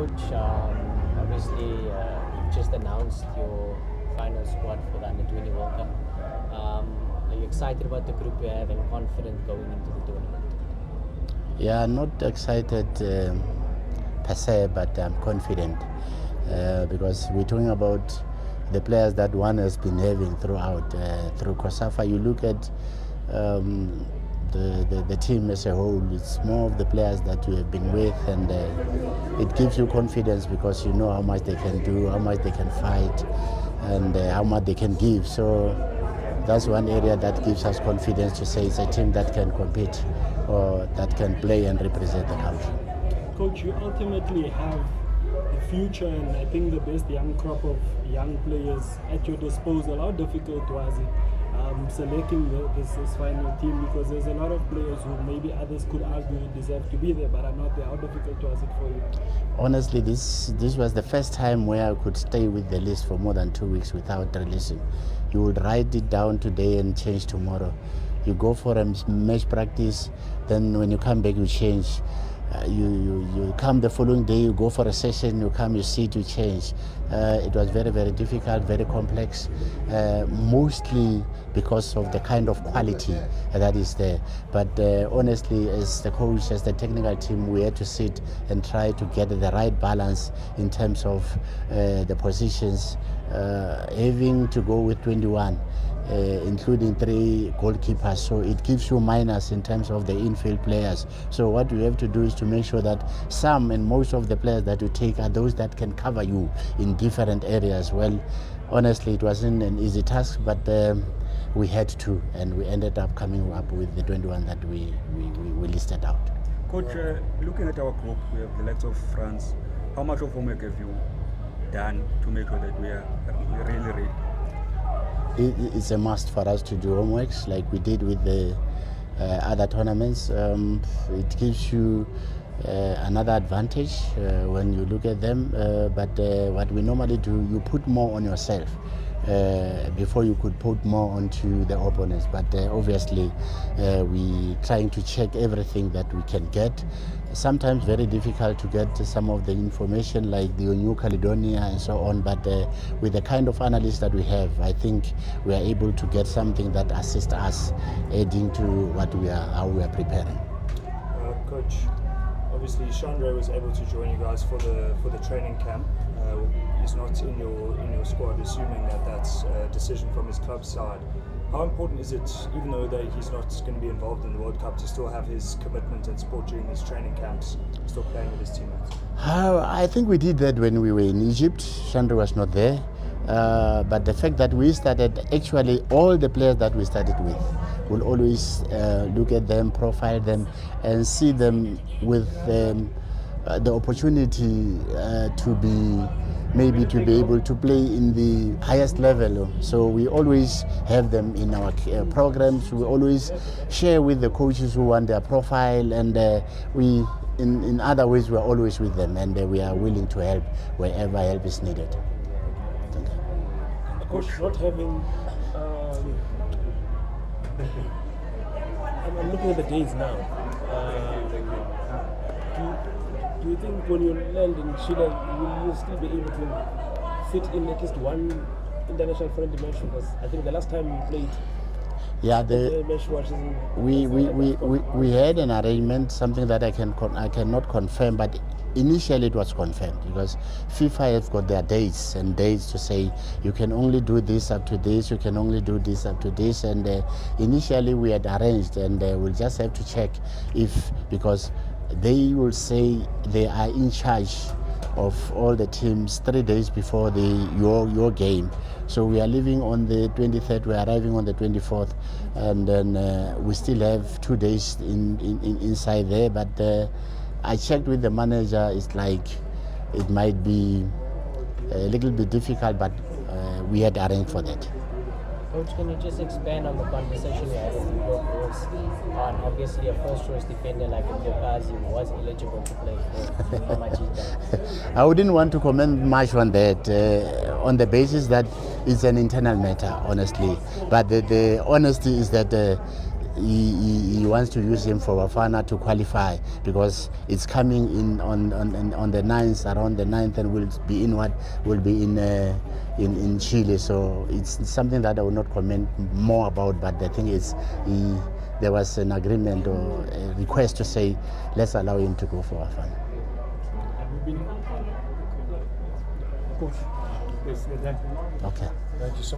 Coach, obviously you've just announced your final squad for the Under-20 World Cup. Are you excited about the group you have and confident going into the tournament? Yeah, not excited per se, but I'm confident because we're talking about the players that one has been having throughout. Through COSAFA, you look at the team as a whole. It's more of the players that you have been with, and it gives you confidence because you know how much they can do, how much they can fight, and how much they can give. So that's one area that gives us confidence to say it's a team that can compete or that can play and represent the country. Coach, you ultimately have the future and I think the best young crop of young players at your disposal. How difficult was it selecting this final team, because there's a lot of players who maybe others could argue deserve to be there but are not there? How difficult was it for you? Honestly, this was the first time where I could stay with the list for more than 2 weeks without releasing. You would write it down today and change tomorrow. You go for a match practice, then when you come back you change. You come the following day, you go for a session, you come, you sit, you change. It was very, very difficult, very complex, mostly because of the kind of quality that is there. But honestly, as the coach, as the technical team, we had to sit and try to get the right balance in terms of the positions, having to go with 21. Including 3 goalkeepers, so it gives you minus in terms of the infield players. So what you have to do is to make sure that some and most of the players that you take are those that can cover you in different areas. Well, honestly, it wasn't an easy task, but we had to, and we ended up coming up with the 21 that we listed out. Coach, looking at our group, we have the likes of France. How much of homework have you done to make sure that we are really ready? It's a must for us to do homeworks like we did with the other tournaments. It gives you another advantage when you look at them, but what we normally do, you put more on yourself before you could put more onto the opponents. But obviously we trying to check everything that we can get. Sometimes very difficult to get some of the information like the New Caledonia and so on, but with the kind of analysts that we have, I think we are able to get something that assists us adding to how we are preparing. Coach, obviously Chandra was able to join you guys for the training camp. He's not in your squad, assuming that that's a decision from his club side. How important is it, even though he's not going to be involved in the World Cup, to still have his commitment and support during his training camps, still playing with his teammates? I think we did that when we were in Egypt. Chandra was not there. But the fact that we started, actually all the players that we started with, will always look at them, profile them, and see them with the opportunity to be able to play in the highest level. So we always have them in our programs. We always share with the coaches who want their profile, and in other ways we are always with them, and we are willing to help wherever help is needed. Thank you. Coach, not having I'm looking at the days now. Do you think when you land in Chile, will you still be able to fit in at least one international friendly match? Because I think the last time we played, the match was we had an arrangement, something that I cannot confirm, but initially it was confirmed because FIFA have got their dates to say you can only do this up to this, you can only do this up to this, and initially we had arranged, and we'll just have to check because they will say they are in charge of all the teams 3 days before your game. So we are leaving on the 23rd, we are arriving on the 24th, and then we still have 2 days inside there. But I checked with the manager, it's like it might be a little bit difficult, but we had arranged for that. Coach, can you just expand on the conversation you had with your boss on obviously a first choice defender like Mbokazi was eligible to play for how much he's done? I wouldn't want to comment much on that on the basis that it's an internal matter, honestly. But the honesty is that he wants to use him for Bafana to qualify, because it's coming in on the 9th, around the 9th, and will be in Chile. So it's something that I will not comment more about, but the thing is, there was an agreement or a request to say, let's allow him to go for Bafana. Of course. Yes, Okay. thank you so much.